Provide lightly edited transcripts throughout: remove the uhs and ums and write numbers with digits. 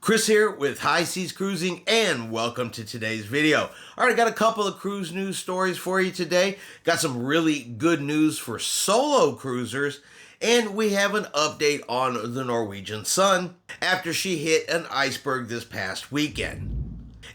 Chris here with High Seas Cruising, and welcome to today's video. All right, I got a couple of cruise news stories for you today. Got some really good news for solo cruisers, and we have an update on the Norwegian Sun after she hit an iceberg this past weekend.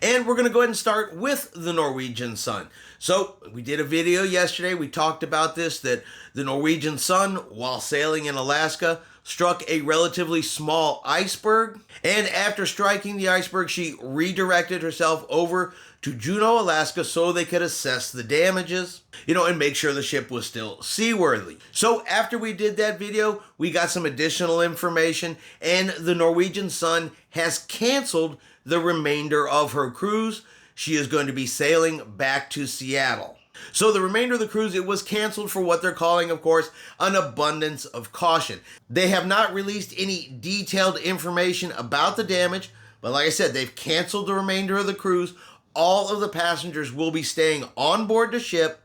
And we're going to go ahead and start with the Norwegian Sun. So we did a video yesterday. We talked about this, that the Norwegian Sun, while sailing in Alaska, struck a relatively small iceberg. And after striking the iceberg, she redirected herself over to Juneau, Alaska, so they could assess the damages, and make sure the ship was still seaworthy. So after we did that video, we got some additional information, and the Norwegian Sun has canceled the remainder of her cruise. She is going to be sailing back to Seattle. So the remainder of the cruise, it was canceled for what they're calling, of course, an abundance of caution. They have not released any detailed information about the damage, but like I said, they've canceled the remainder of the cruise. All of the passengers will be staying on board the ship.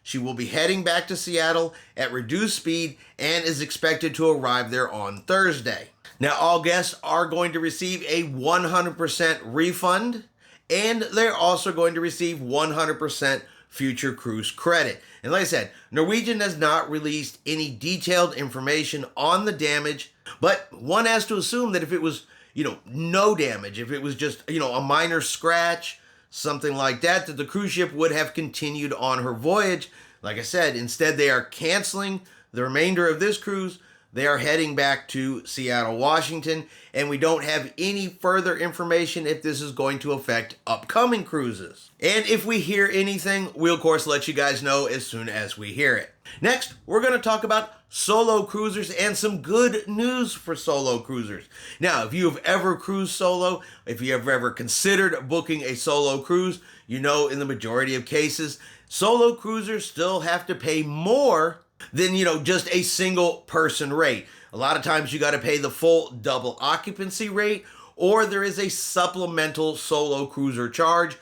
She will be heading back to Seattle at reduced speed and is expected to arrive there on Thursday. Now, all guests are going to receive a 100% refund, and they're also going to receive 100% future cruise credit. And like I said, Norwegian has not released any detailed information on the damage, but one has to assume that if it was, no damage, if it was just, a minor scratch, something like that, that the cruise ship would have continued on her voyage. Like I said, instead they are canceling the remainder of this cruise. They are heading back to Seattle, Washington, and we don't have any further information if this is going to affect upcoming cruises. And if we hear anything, we'll of course let you guys know as soon as we hear it. Next, we're going to talk about solo cruisers and some good news for solo cruisers. Now, if you have ever cruised solo, if you have ever considered booking a solo cruise, in the majority of cases, solo cruisers still have to pay more than, just a single person rate. A lot of times you got to pay the full double occupancy rate, or there is a supplemental solo cruiser charge,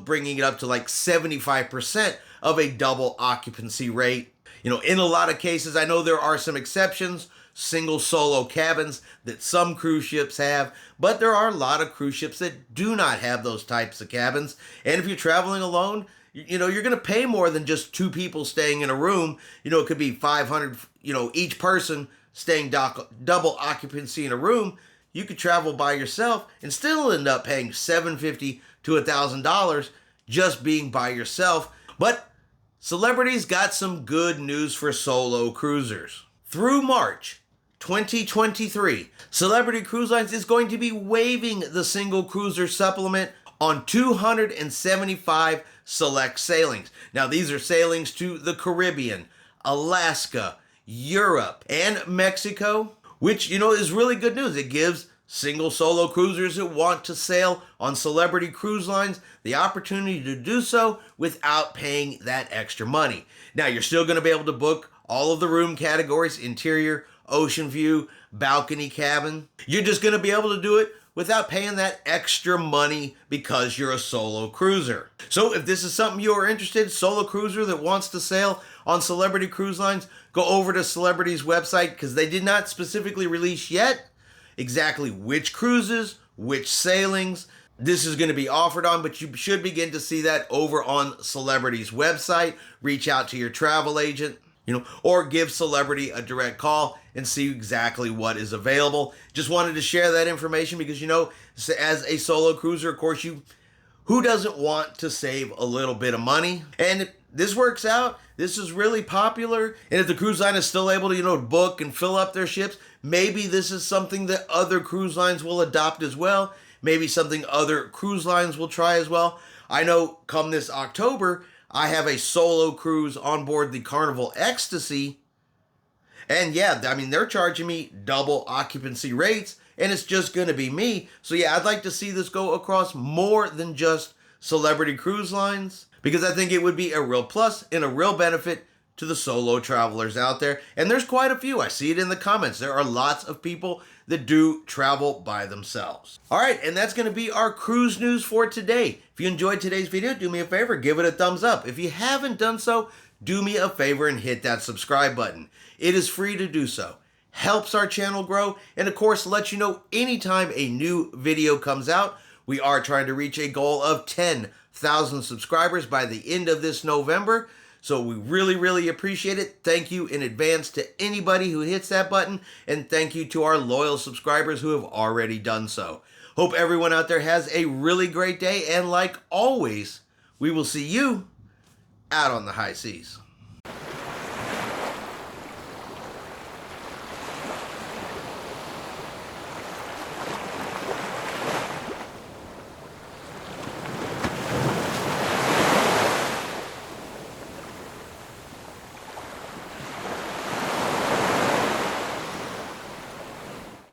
bringing it up to like 75% of a double occupancy rate. In a lot of cases, I know there are some exceptions, single solo cabins that some cruise ships have, but there are a lot of cruise ships that do not have those types of cabins. And if you're traveling alone, you're going to pay more than just two people staying in a room. It could be 500, each person staying double occupancy in a room. You could travel by yourself and still end up paying $750 to $1,000 just being by yourself. But celebrities got some good news for solo cruisers. Through March 2023, Celebrity Cruise Lines is going to be waiving the single cruiser supplement on 275 select sailings. Now, these are sailings to the Caribbean, Alaska, Europe, and Mexico, which, is really good news. It gives single solo cruisers that want to sail on Celebrity Cruise Lines the opportunity to do so without paying that extra money. Now, you're still going to be able to book all of the room categories: interior, ocean view, balcony cabin. You're just going to be able to do it without paying that extra money because you're a solo cruiser. So if this is something you are interested, solo cruiser that wants to sail on Celebrity Cruise Lines, go over to Celebrity's website, because they did not specifically release yet exactly which cruises, which sailings this is going to be offered on, but you should begin to see that over on Celebrity's website. Reach out to your travel agent, or give Celebrity a direct call and see exactly what is available. Just wanted to share that information because, as a solo cruiser, of course, who doesn't want to save a little bit of money? And if this works out, this is really popular, and if the cruise line is still able to, book and fill up their ships, maybe this is something that other cruise lines will adopt as well. Maybe something other cruise lines will try as well. I know come this October, I have a solo cruise on board the Carnival Ecstasy. And yeah, they're charging me double occupancy rates, and it's just going to be me. So yeah, I'd like to see this go across more than just Celebrity Cruise Lines, because I think it would be a real plus and a real benefit to the solo travelers out there. And there's quite a few. I see it in the comments. There are lots of people that do travel by themselves. All right, and that's going to be our cruise news for today. If you enjoyed today's video, do me a favor, give it a thumbs up. If you haven't done so, do me a favor and hit that subscribe button. It is free to do so. helps our channel grow, and of course lets you know anytime a new video comes out. We are trying to reach a goal of 10,000 subscribers by the end of this November. So we really appreciate it. Thank you in advance to anybody who hits that button, and thank you to our loyal subscribers who have already done so. Hope everyone out there has a really great day, and like always, we will see you out on the high seas.